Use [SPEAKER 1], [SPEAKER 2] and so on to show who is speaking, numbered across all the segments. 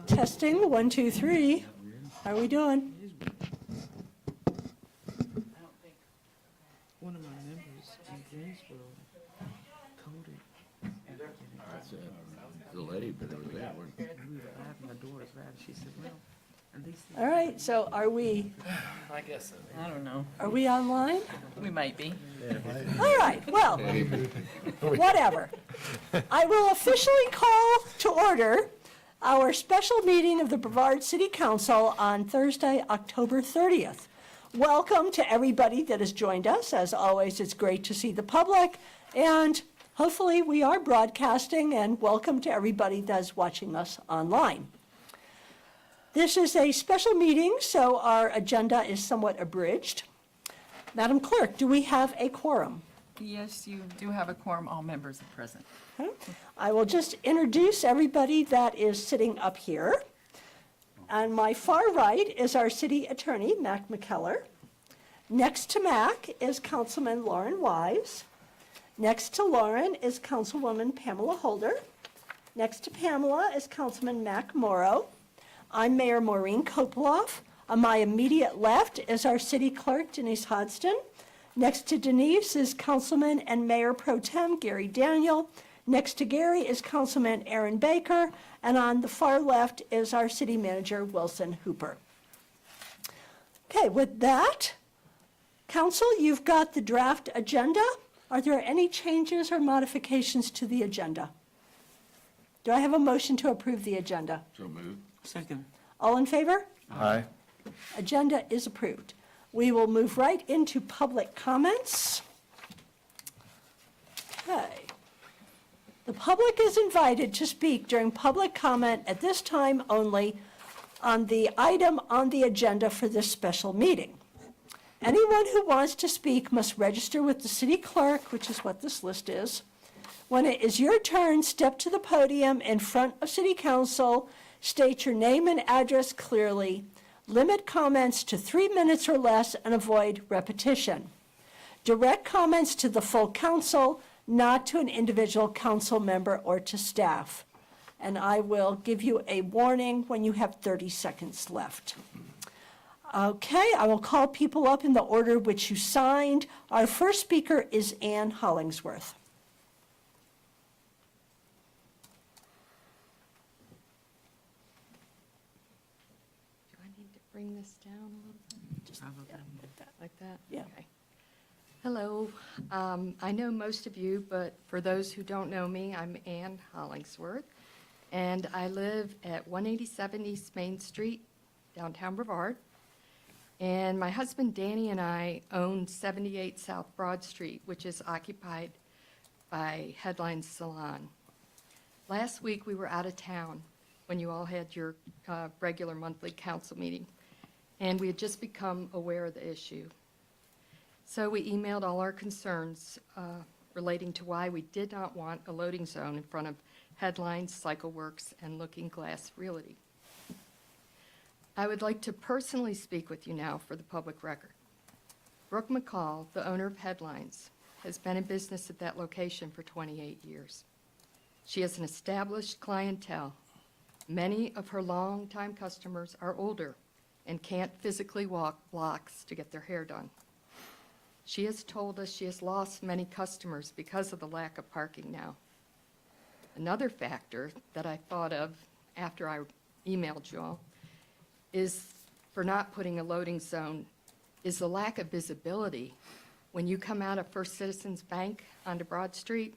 [SPEAKER 1] Testing, 1, 2, 3. How are we doing?
[SPEAKER 2] One of my members in Greensboro coded.
[SPEAKER 3] The lady, but it was that one.
[SPEAKER 2] We were laughing, my daughter's laughing. She said, well, and they said,
[SPEAKER 1] All right, so are we
[SPEAKER 4] I guess so. I don't know.
[SPEAKER 1] online?
[SPEAKER 4] We might be.
[SPEAKER 1] All right, well, whatever. I will officially call to order our special meeting of the Brevard City Council on Thursday, October 30th. Welcome to everybody that has joined us. As always, it's great to see the public, and hopefully we are broadcasting, and welcome to everybody that's watching us online. This is a special meeting, so our agenda is somewhat abridged. Madam Clerk, do we have a quorum?
[SPEAKER 4] Yes, you do have a quorum. All members are present.
[SPEAKER 1] Okay. I will just introduce everybody that is sitting up here. On my far right is our city attorney, Mac McKellar. Next to Mac is Councilman Lauren Wise. Next to Lauren is Councilwoman Pamela Holder. Next to Pamela is Councilman Mac Morrow. I'm Mayor Maureen Kopoloff. On my immediate left is our city clerk, Denise Hodgson. Next to Denise is Councilman and Mayor Pro Tem Gary Daniel. Next to Gary is Councilman Aaron Baker. And on the far left is our city manager, Wilson Hooper. Okay, with that, Council, you've got the draft agenda. Are there any changes or modifications to the agenda? Do I have a motion to approve the agenda?
[SPEAKER 3] So moved.
[SPEAKER 2] second.
[SPEAKER 1] All in favor?
[SPEAKER 5] Aye.
[SPEAKER 1] Agenda is approved. We will move right into public comments. Okay. The public is invited to speak during public comment at this time only on the item on the agenda for this special meeting. Anyone who wants to speak must register with the city clerk, which is what this list is. When it is your turn, step to the podium in front of City Council, state your name and address clearly, limit comments to 3 minutes or less, and avoid repetition. Direct comments to the full council, not to an individual council member or to staff. And I will give you a warning when you have 30 seconds left. Okay, I will call people up in the order which you signed. Our first speaker is Ann Hollingsworth.
[SPEAKER 6] Do I need to bring this down a little bit?
[SPEAKER 1] Just,
[SPEAKER 2] Probably.
[SPEAKER 1] yeah, like that.
[SPEAKER 6] Like that?
[SPEAKER 1] Yeah.
[SPEAKER 6] Okay. Hello. I know most of you, but for those who don't know me, I'm Ann Hollingsworth, and I live at 187 East Main Street, downtown Brevard. And my husband Danny and I own 78 South Broad Street, which is occupied by Headline Salon. Last week, we were out of town when you all had your regular monthly council meeting, and we had just become aware of the issue. So we emailed all our concerns relating to why we did not want a loading zone in front of Headlines, Cycle Works, and Looking Glass Realty. I would like to personally speak with you now for the public record. Brooke McCall, the owner of Headlines, has been in business at that location for 28 years. She has an established clientele. Many of her longtime customers are older and can't physically walk blocks to get their hair done. She has told us she has lost many customers because of the lack of parking now. Another factor that I thought of after I emailed you all is for not putting a loading zone is the lack of visibility. When you come out of First Citizens Bank onto Broad Street,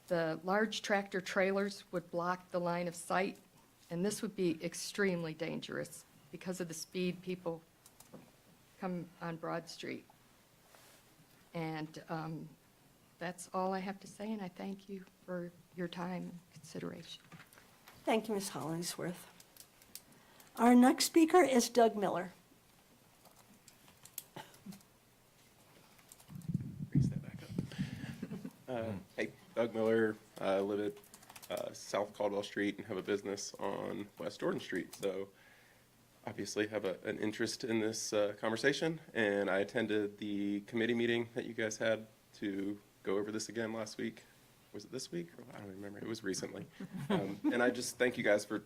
[SPEAKER 6] the large tractor trailers would block the line of sight, and this would be extremely dangerous because of the speed people come on Broad Street. And that's all I have to say, and I thank you for your time and consideration.
[SPEAKER 1] Thank you, Ms. Hollingsworth. Our next speaker is Doug Miller.
[SPEAKER 7] Raise that back up. Hey, Doug Miller. I live at South Caldwell Street and have a business on West Jordan Street. So obviously have an interest in this conversation. And I attended the committee meeting that you guys had to go over this again last week. was it this week? I don't remember. It was recently. And I just thank you guys for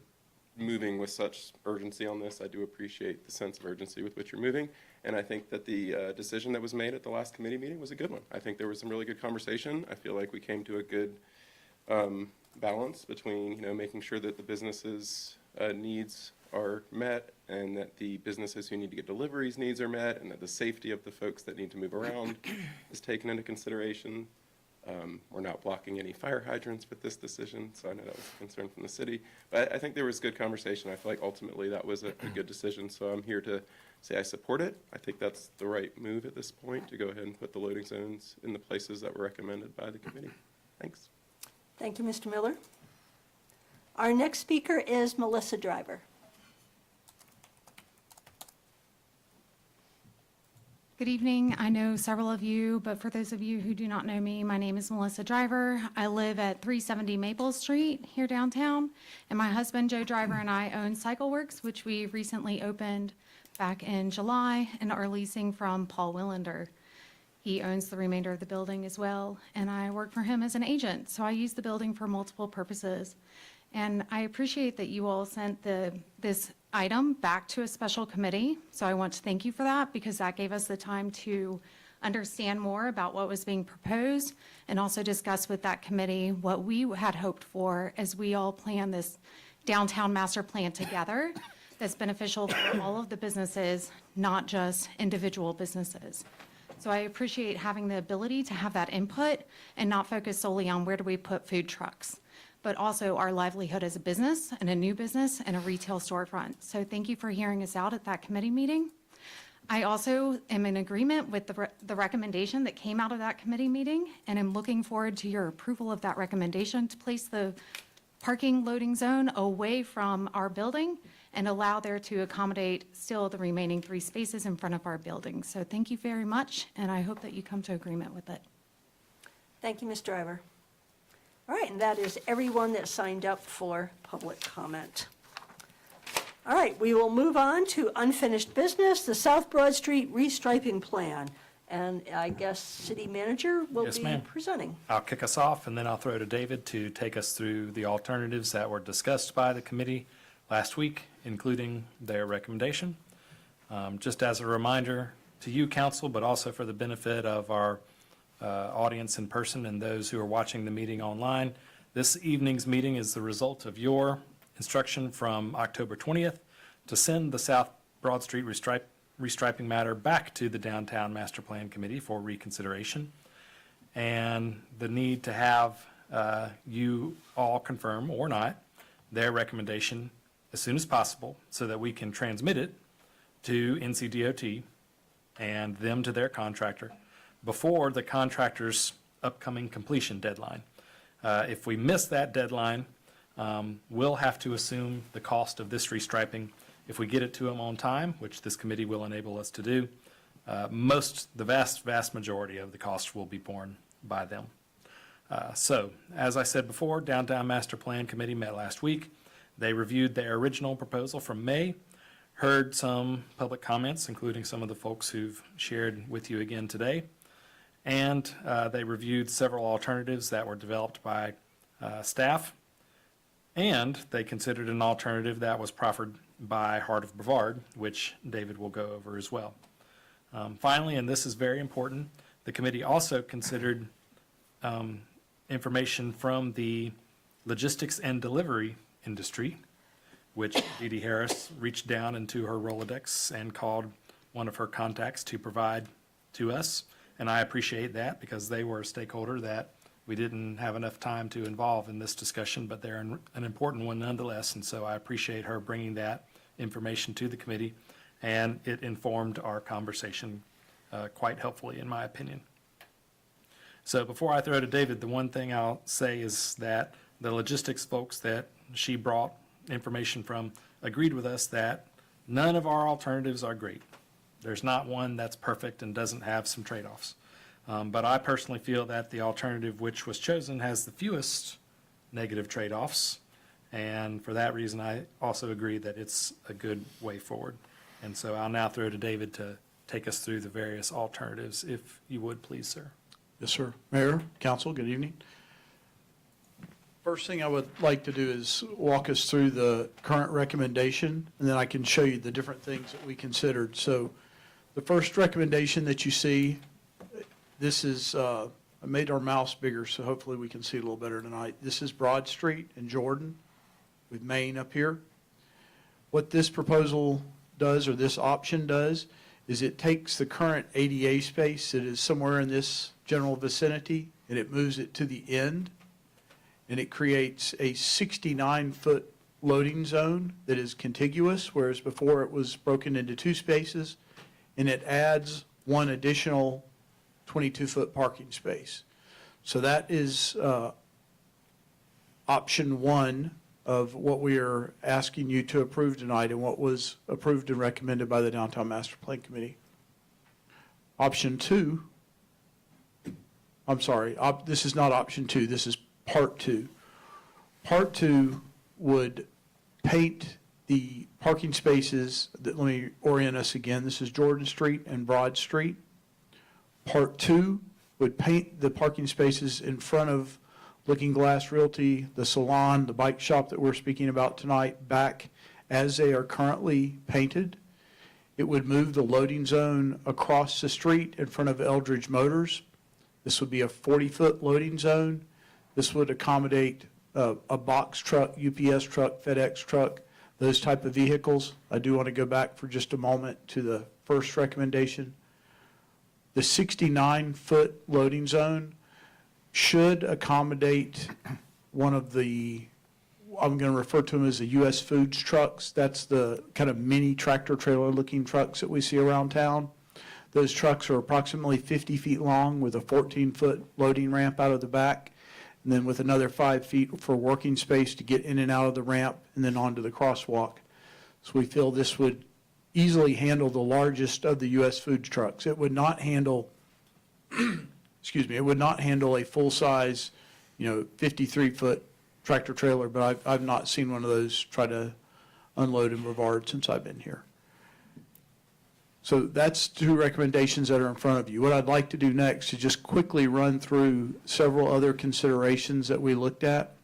[SPEAKER 7] moving with such urgency on this. I do appreciate the sense of urgency with which you're moving. And I think that the decision that was made at the last committee meeting was a good one. I think there was some really good conversation. I feel like we came to a good balance between, you know, making sure that the businesses' needs are met and that the businesses who need to get deliveries needs are met and that the safety of the folks that need to move around is taken into consideration. We're not blocking any fire hydrants with this decision, so I know that was a concern from the city. But I think there was good conversation. I feel like ultimately that was a good decision, so I'm here to say I support it. I think that's the right move at this point, to go ahead and put the loading zones in the places that were recommended by the committee. Thanks.
[SPEAKER 1] Thank you, Mr. Miller. Our next speaker is Melissa Driver.
[SPEAKER 5] Good evening. I know several of you, but for those of you who do not know me, my name is Melissa Driver. I live at 370 Maple Street here downtown, and my husband, Joe Driver, and I own Cycle Works, which we recently opened back in July and are leasing from Paul Willander. He owns the remainder of the building as well, and I work for him as an agent, so I use the building for multiple purposes. And I appreciate that you all sent this item back to a special committee, so I want to thank you for that, because that gave us the time to understand more about what was being proposed and also discuss with that committee what we had hoped for as we all plan this downtown master plan together that's beneficial for all of the businesses, not just individual businesses. So I appreciate having the ability to have that input and not focus solely on where do we put food trucks, but also our livelihood as a business and a new business and a retail storefront. So thank you for hearing us out at that committee meeting. I also am in agreement with the recommendation that came out of that committee meeting, and I'm looking forward to your approval of that recommendation to place the parking loading zone away from our building and allow there to accommodate still the remaining 3 spaces in front of our building. So thank you very much, and I hope that you come to agreement with it.
[SPEAKER 1] Thank you, Ms. Driver. All right, and that is everyone that signed up for public comment. All right, we will move on to unfinished business, the South Broad Street restriping plan. And I guess City Manager will
[SPEAKER 8] Yes,
[SPEAKER 1] be
[SPEAKER 8] ma'am.
[SPEAKER 1] presenting.
[SPEAKER 8] I'll kick us off, and then I'll throw to David to take us through the alternatives that were discussed by the committee last week, including their recommendation. Just as a reminder to you, council, but also for the benefit of our audience in person and those who are watching the meeting online, this evening's meeting is the result of your instruction from October 20th to send the South Broad Street restriping matter back to the Downtown Master Plan Committee for reconsideration, and the need to have you all confirm or not their recommendation as soon as possible so that we can transmit it to NCDOT and them to their contractor before the contractor's upcoming completion deadline. If we miss that deadline, we'll have to assume the cost of this restriping. If we get it to them on time, which this committee will enable us to do, the vast majority of the cost will be borne by them. So, as I said before, Downtown Master Plan Committee met last week. They reviewed their original proposal from May, heard some public comments, including some of the folks who've shared with you again today, and they reviewed several alternatives that were developed by staff, and they considered an alternative that was proffered by Heart of Brevard, which David will go over as well. Finally, and this is very important, the committee also considered information from the logistics and delivery industry, which Dee Dee Harris reached down into her Rolodex and called one of her contacts to provide to us. And I appreciate that, because they were a stakeholder that we didn't have enough time to involve in this discussion, but they're an important one nonetheless. And so I appreciate her bringing that information to the committee, and it informed our conversation quite helpfully, in my opinion. So before I throw to David, the one thing I'll say is that the logistics folks that she brought information from agreed with us that none of our alternatives are great. There's not one that's perfect and doesn't have some trade-offs. But I personally feel that the alternative which was chosen has the fewest negative trade-offs. And for that reason, I also agree that it's a good way forward. And so I'll now throw to David to take us through the various alternatives, if you would, please, sir.
[SPEAKER 9] Yes, sir. Mayor, council, good evening. First thing I would like to do is walk us through the current recommendation, and then I can show you the different things that we considered. So the first recommendation that you see, this is, I made our mouse bigger, so hopefully we can see it a little better tonight. This is Broad Street in Jordan with Main up here. What this proposal does, or this option does, is it takes the current ADA space that is somewhere in this general vicinity, and it moves it to the end, and it creates a 69-foot loading zone that is contiguous, whereas before it was broken into 2 spaces, and it adds 1 additional 22-foot parking space. So that is option 1 of what we are asking you to approve tonight and what was approved and recommended by the Downtown Master Plan Committee. Option 2, I'm sorry, this is not option 2, this is part 2. Part 2 would paint the parking spaces, let me orient us again, this is Jordan Street and Broad Street. Part 2 would paint the parking spaces in front of Looking Glass Realty, the salon, the bike shop that we're speaking about tonight, back as they are currently painted. It would move the loading zone across the street in front of Eldridge Motors. This would be a 40-foot loading zone. This would accommodate a box truck, UPS truck, FedEx truck, those type of vehicles. I do want to go back for just a moment to the first recommendation. The 69-foot loading zone should accommodate one of the, I'm going to refer to them as the U.S. Foods trucks. That's the kind of mini tractor trailer looking trucks that we see around town. Those trucks are approximately 50 feet long with a 14-foot loading ramp out of the back, and then with another 5 feet for working space to get in and out of the ramp and then onto the crosswalk. So we feel this would easily handle the largest of the U.S. Foods trucks. It would not handle, excuse me, it would not handle a full-size, 53-foot tractor trailer, but I've not seen one of those try to unload in Brevard since I've been here. So that's 2 recommendations that are in front of you. What I'd like to do next is just quickly run through several other considerations that we looked at.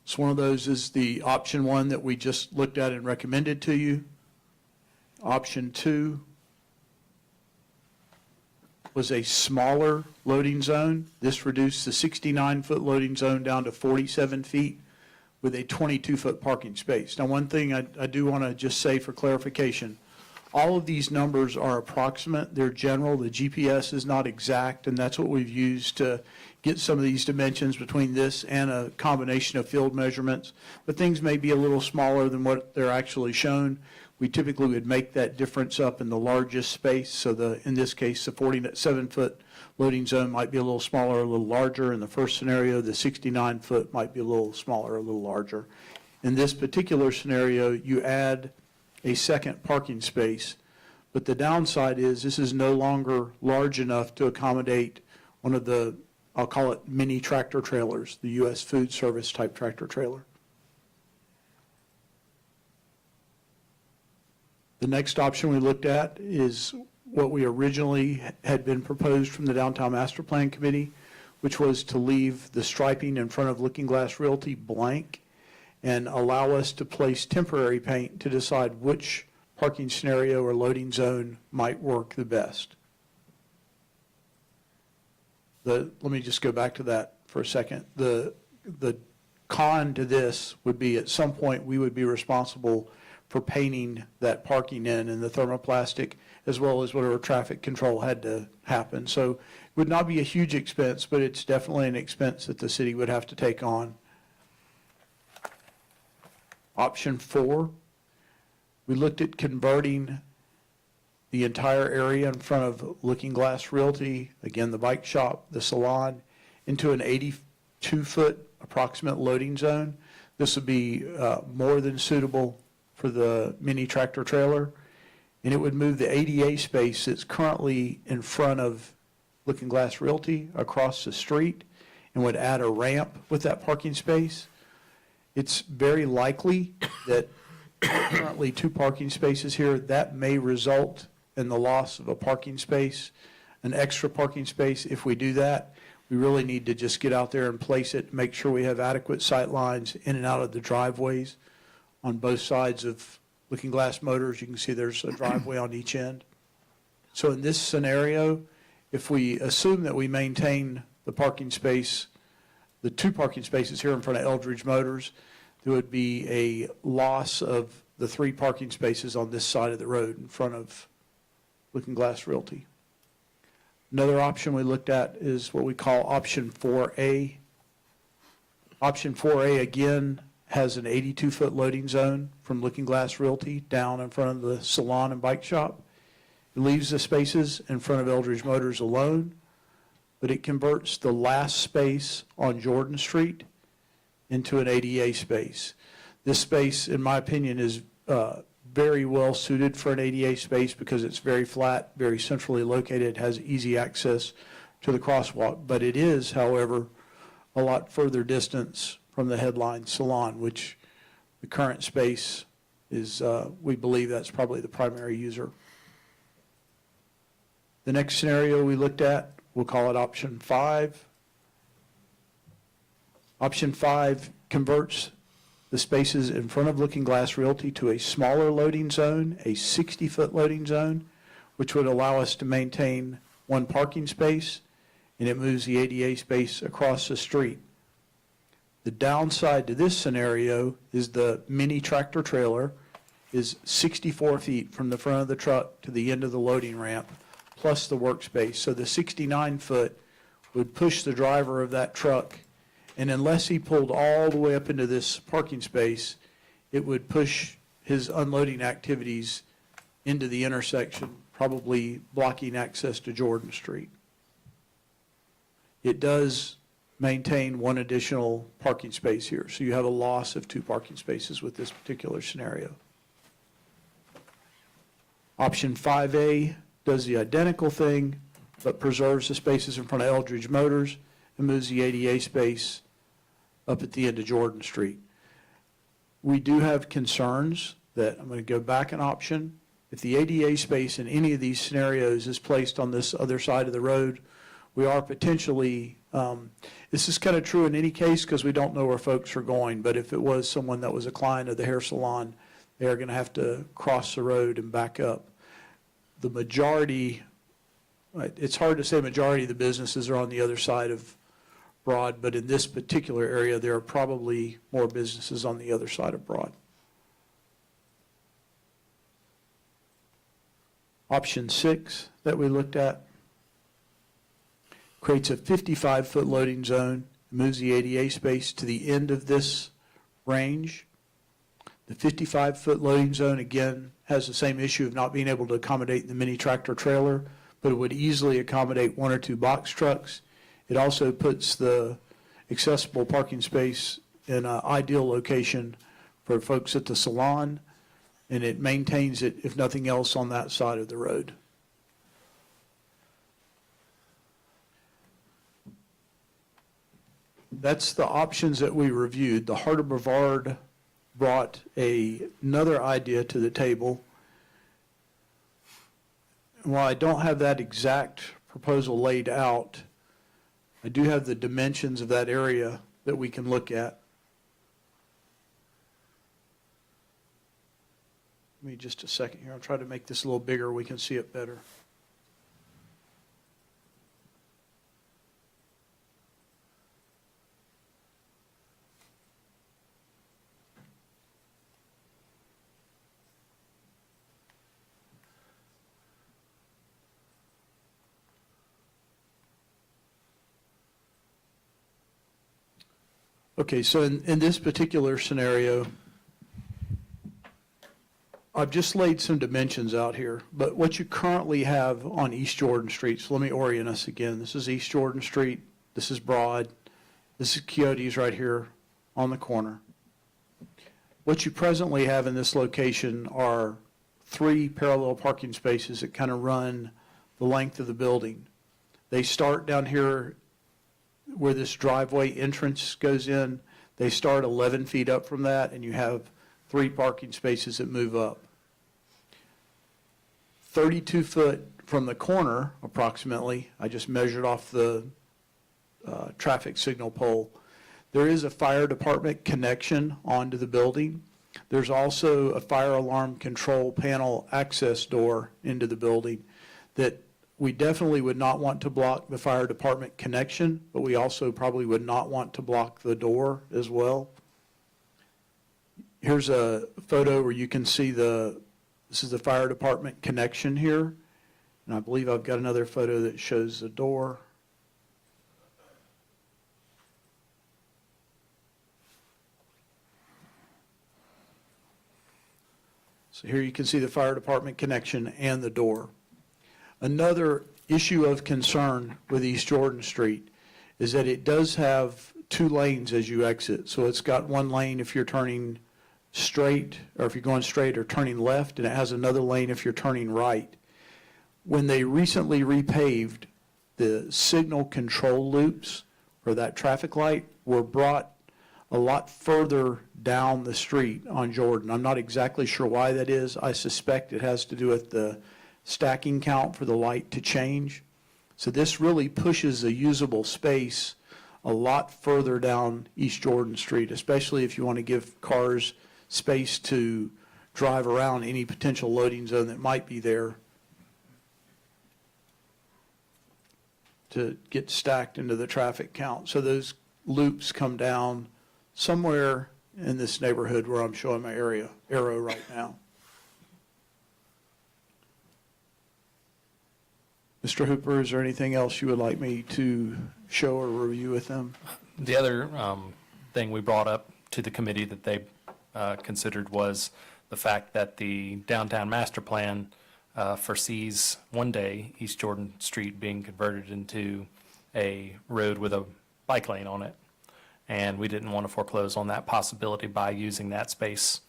[SPEAKER 9] So one of those is the option 1 that we just looked at and recommended to you. Option 2 was a smaller loading zone. This reduced the 69-foot loading zone down to 47 feet with a 22-foot parking space. Now, one thing I do want to just say for clarification, all of these numbers are approximate. They're general. The GPS is not exact, and that's what we've used to get some of these dimensions between this and a combination of field measurements. But things may be a little smaller than what they're actually shown. We typically would make that difference up in the largest space. So in this case, the 47-foot loading zone might be a little smaller, a little larger. In the first scenario, the 69-foot might be a little smaller, a little larger. In this particular scenario, you add a second parking space, but the downside is this is no longer large enough to accommodate one of the, I'll call it mini tractor trailers, the U.S. Food Service type tractor trailer. The next option we looked at is what we originally had been proposed from the Downtown Master Plan Committee, which was to leave the striping in front of Looking Glass Realty blank and allow us to place temporary paint to decide which parking scenario or loading zone might work the best. Let me just go back to that for a second. The con to this would be at some point we would be responsible for painting that parking in and the thermoplastic, as well as whatever traffic control had to happen. So it would not be a huge expense, but it's definitely an expense that the city would have to take on. Option 4, we looked at converting the entire area in front of Looking Glass Realty, again, the bike shop, the salon, into an 82-foot approximate loading zone. This would be more than suitable for the mini tractor trailer, and it would move the ADA space that's currently in front of Looking Glass Realty across the street and would add a ramp with that parking space. It's very likely that currently 2 parking spaces here, that may result in the loss of a parking space an extra parking space. If we do that, we really need to just get out there and place it, make sure we have adequate sight lines in and out of the driveways on both sides of Looking Glass Motors. You can see there's a driveway on each end. So in this scenario, if we assume that we maintain the parking space, the 2 parking spaces here in front of Eldridge Motors, there would be a loss of the 3 parking spaces on this side of the road in front of Looking Glass Realty. Another option we looked at is what we call option 4A. Option 4A, again, has an 82-foot loading zone from Looking Glass Realty down in front of the salon and bike shop. It leaves the spaces in front of Eldridge Motors alone, but it converts the last space on Jordan Street into an ADA space. This space, in my opinion, is very well suited for an ADA space because it's very flat, very centrally located, has easy access to the crosswalk. But it is, however, a lot further distance from the headline salon, which the current space is, we believe that's probably the primary user. The next scenario we looked at, we'll call it option 5. Option 5 converts the spaces in front of Looking Glass Realty to a smaller loading zone, a 60-foot loading zone, which would allow us to maintain 1 parking space, and it moves the ADA space across the street. The downside to this scenario is the mini tractor trailer is 64 feet from the front of the truck to the end of the loading ramp, plus the workspace. So the 69-foot would push the driver of that truck, and unless he pulled all the way up into this parking space, it would push his unloading activities into the intersection, probably blocking access to Jordan Street. It does maintain 1 additional parking space here, so you have a loss of 2 parking spaces with this particular scenario. Option 5A does the identical thing, but preserves the spaces in front of Eldridge Motors and moves the ADA space up at the end of Jordan Street. We do have concerns that, I'm going to go back an option. If the ADA space in any of these scenarios is placed on this other side of the road, we are potentially, this is kind of true in any case because we don't know where folks are going, but if it was someone that was a client of the hair salon, they are going to have to cross the road and back up. The majority, it's hard to say majority of the businesses are on the other side of Broad, but in this particular area, there are probably more businesses on the other side of Broad. Option 6 that we looked at creates a 55-foot loading zone, moves the ADA space to the end of this range. The 55-foot loading zone, again, has the same issue of not being able to accommodate the mini tractor trailer, but it would easily accommodate 1 or 2 box trucks. It also puts the accessible parking space in an ideal location for folks at the salon, and it maintains it, if nothing else, on that side of the road. That's the options that we reviewed. The Heart of Brevard brought another idea to the table. While I don't have that exact proposal laid out, I do have the dimensions of that area that we can look at. Give me just a second here. I'll try to make this a little bigger. We can see it better. Okay, so in this particular scenario, I've just laid some dimensions out here, but what you currently have on East Jordan Street, so let me orient us again. This is East Jordan Street, this is Broad, this is Coyotes right here on the corner. What you presently have in this location are 3 parallel parking spaces that kind of run the length of the building. They start down here where this driveway entrance goes in. They start 11 feet up from that, and you have 3 parking spaces that move up. 32-foot from the corner approximately, I just measured off the traffic signal pole, there is a fire department connection onto the building. There's also a fire alarm control panel access door into the building that we definitely would not want to block the fire department connection, but we also probably would not want to block the door as well. Here's a photo where you can see this is the fire department connection here. And I believe I've got another photo that shows the door. So here you can see the fire department connection and the door. Another issue of concern with East Jordan Street is that it does have 2 lanes as you exit. So it's got 1 lane if you're turning straight, or if you're going straight or turning left, and it has another lane if you're turning right. When they recently repaved, the signal control loops, or that traffic light, were brought a lot further down the street on Jordan. I'm not exactly sure why that is. I suspect it has to do with the stacking count for the light to change. So this really pushes the usable space a lot further down East Jordan Street, especially if you want to give cars space to drive around any potential loading zone that might be there to get stacked into the traffic count. So those loops come down somewhere in this neighborhood where I'm showing my arrow right now. Mr. Hooper, is there anything else you would like me to show or review with them?
[SPEAKER 8] The other thing we brought up to the committee that they considered was the fact that the downtown master plan foresees one day East Jordan Street being converted into a road with a bike lane on it. And we didn't want to foreclose on that possibility by using that space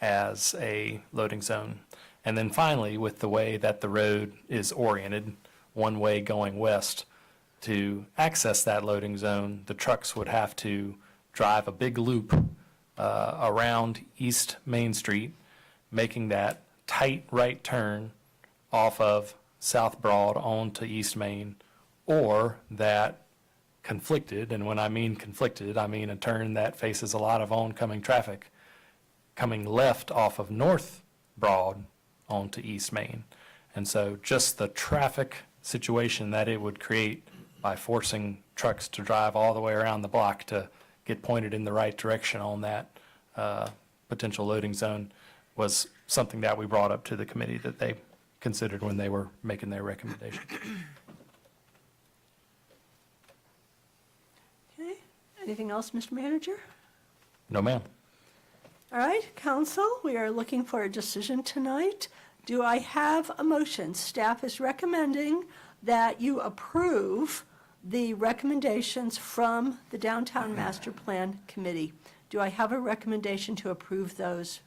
[SPEAKER 8] as a loading zone. And then finally, with the way that the road is oriented, one way going west, to access that loading zone, the trucks would have to drive a big loop around East Main Street, making that tight right turn off of South Broad onto East Main, or that conflicted, and when I mean conflicted, I mean a turn that faces a lot of oncoming traffic, coming left off of North Broad onto East Main. And so just the traffic situation that it would create by forcing trucks to drive all the way around the block to get pointed in the right direction on that potential loading zone was something that we brought up to the committee that they considered when they were making their recommendation.
[SPEAKER 1] Okay, anything else, Mr. Manager?
[SPEAKER 8] No, ma'am.
[SPEAKER 1] All right, council, we are looking for a decision tonight. Do I have a motion? Staff is recommending that you approve the recommendations from the Downtown Master Plan Committee. Do I have a recommendation to approve those?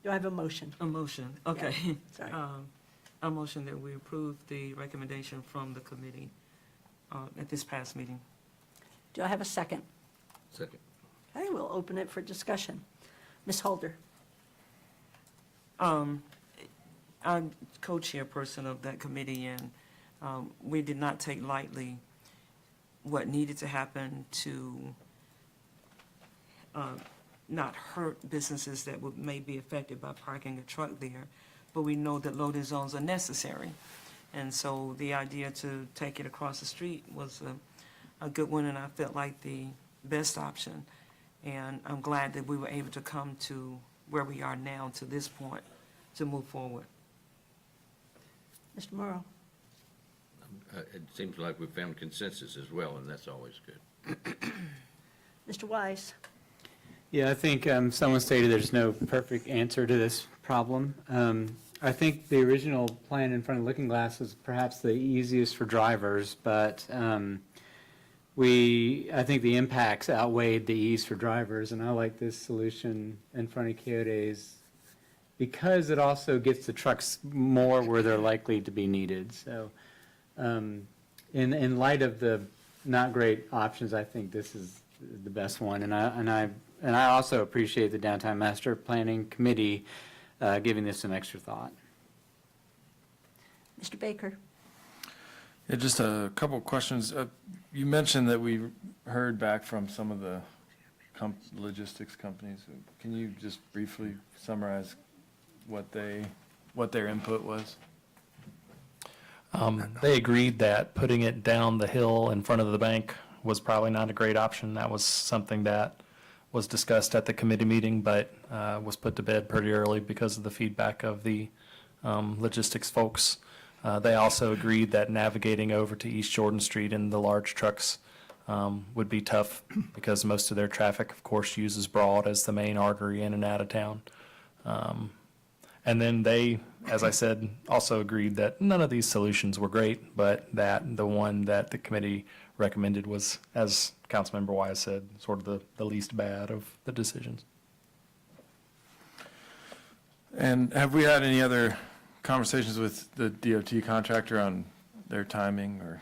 [SPEAKER 1] Do I have a motion?
[SPEAKER 2] A motion, okay.
[SPEAKER 1] Sorry.
[SPEAKER 2] A motion that we approve the recommendation from the committee at this past meeting.
[SPEAKER 1] Do I have a second?
[SPEAKER 3] Second.
[SPEAKER 1] Okay, we'll open it for discussion. Ms. Holder?
[SPEAKER 2] I'm co-chairperson of that committee, and we did not take lightly what needed to happen to not hurt businesses that may be affected by parking a truck there, but we know that loading zones are necessary. And so the idea to take it across the street was a good one, and I felt like the best option. And I'm glad that we were able to come to where we are now, to this point, to move forward.
[SPEAKER 1] Mr. Morrow?
[SPEAKER 3] It seems like we found consensus as well, and that's always good.
[SPEAKER 1] Mr. Wise?
[SPEAKER 10] Yeah, I think someone stated there's no perfect answer to this problem. I think the original plan in front of Looking Glass was perhaps the easiest for drivers, but I think the impacts outweighed the ease for drivers, and I like this solution in front of Quixote's because it also gets the trucks more where they're likely to be needed. So in light of the not great options, I think this is the best one. And I also appreciate the Downtown Master Planning Committee giving this some extra thought.
[SPEAKER 1] Mr. Baker?
[SPEAKER 11] Yeah, just a couple of questions. You mentioned that we heard back from some of the logistics companies. Can you just briefly summarize what their input was?
[SPEAKER 8] They agreed that putting it down the hill in front of the bank was probably not a great option. That was something that was discussed at the committee meeting, but was put to bed pretty early because of the feedback of the logistics folks. They also agreed that navigating over to East Jordan Street in the large trucks would be tough because most of their traffic, of course, uses Broad as the main artery in and out of town. And then they, as I said, also agreed that none of these solutions were great, but that the one that the committee recommended was, as Councilmember Wise said, sort of the least bad of the decisions.
[SPEAKER 11] And have we had any other conversations with the DOT contractor on their timing, or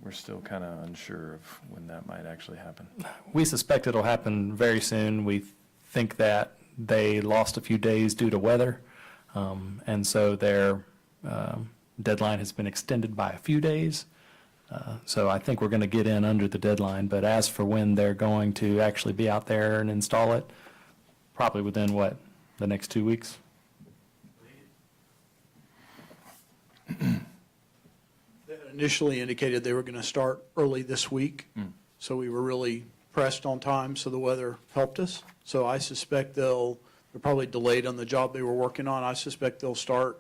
[SPEAKER 11] we're still kind of unsure of when that might actually happen?
[SPEAKER 8] We suspect it'll happen very soon. We think that they lost a few days due to weather, and so their deadline has been extended by a few days. So I think we're going to get in under the deadline, but as for when they're going to actually be out there and install it, probably within, what, the next 2 weeks?
[SPEAKER 9] They had initially indicated they were going to start early this week, so we were really pressed on time, so the weather helped us. So I suspect they're probably delayed on the job they were working on. I suspect they'll start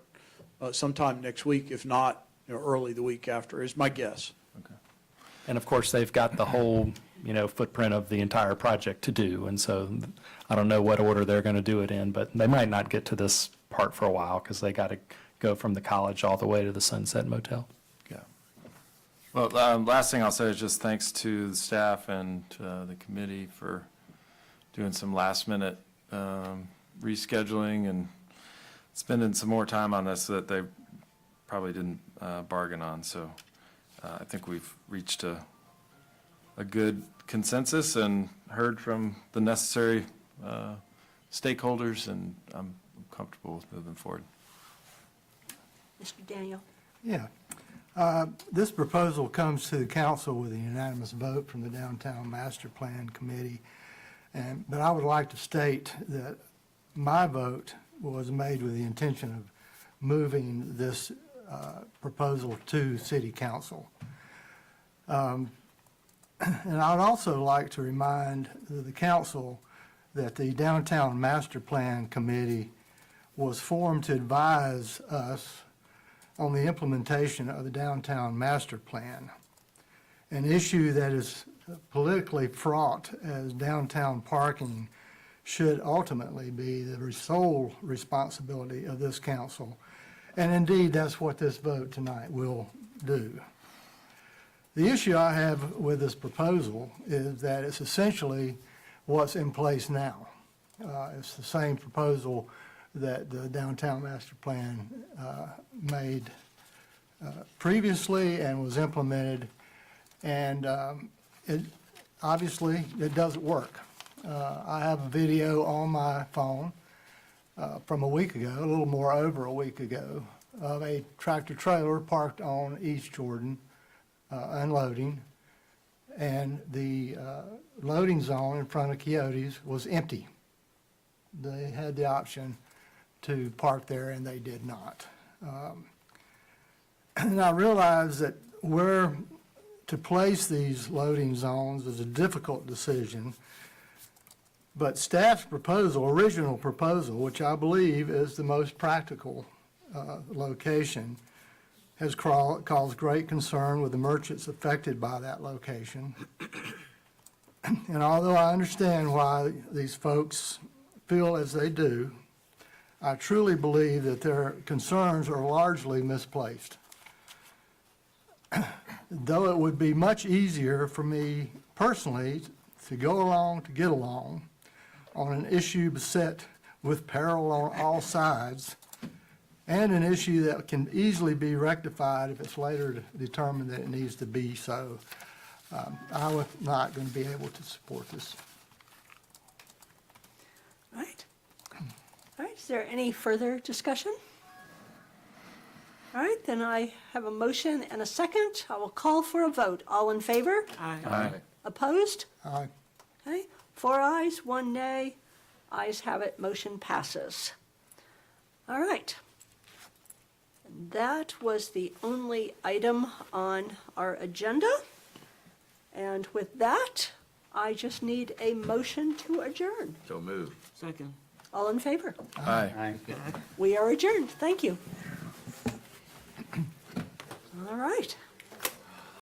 [SPEAKER 9] sometime next week, if not, early the week after, is my guess.
[SPEAKER 8] And of course, they've got the whole, footprint of the entire project to do, and so I don't know what order they're going to do it in, but they might not get to this part for a while because they got to go from the college all the way to the Sunset Motel.
[SPEAKER 11] Yeah. Well, last thing I'll say is just thanks to the staff and the committee for doing some last-minute rescheduling and spending some more time on this that they probably didn't bargain on. So I think we've reached a good consensus and heard from the necessary stakeholders, and I'm comfortable with moving forward.
[SPEAKER 1] Mr. Daniel?
[SPEAKER 12] Yeah. This proposal comes to the council with a unanimous vote from the Downtown Master Plan Committee. But I would like to state that my vote was made with the intention of moving this proposal to City Council. And I would also like to remind the council that the Downtown Master Plan Committee was formed to advise us on the implementation of the Downtown Master Plan, an issue that is politically fraught as downtown parking should ultimately be the sole responsibility of this council. And indeed, that's what this vote tonight will do. The issue I have with this proposal is that it's essentially what's in place now. It's the same proposal that the Downtown Master Plan made previously and was implemented, and obviously it doesn't work. I have a video on my phone from a week ago, a little more over a week ago, of a tractor trailer parked on East Jordan unloading, and the loading zone in front of Coyotes was empty. They had the option to park there, and they did not. And I realize that where to place these loading zones is a difficult decision, but staff's proposal, original proposal, which I believe is the most practical location, has caused great concern with the merchants affected by that location. And although I understand why these folks feel as they do, I truly believe that their concerns are largely misplaced. Though it would be much easier for me personally to go along to get along on an issue beset with peril on all sides, and an issue that can easily be rectified if it's later determined that it needs to be so, I was not going to be able to support this.
[SPEAKER 1] All right. All right, is there any further discussion? All right, then I have a motion and a second. I will call for a vote. All in favor?
[SPEAKER 2] Aye.
[SPEAKER 1] Opposed?
[SPEAKER 12] Aye.
[SPEAKER 1] Okay, 4 ayes, 1 nay. Ayes have it, motion passes. All right. That was the only item on our agenda. And with that, I just need a motion to adjourn.
[SPEAKER 3] So move.
[SPEAKER 2] Second.
[SPEAKER 1] All in favor?
[SPEAKER 11] Aye.
[SPEAKER 10] Aye.
[SPEAKER 1] We are adjourned. Thank you. All right.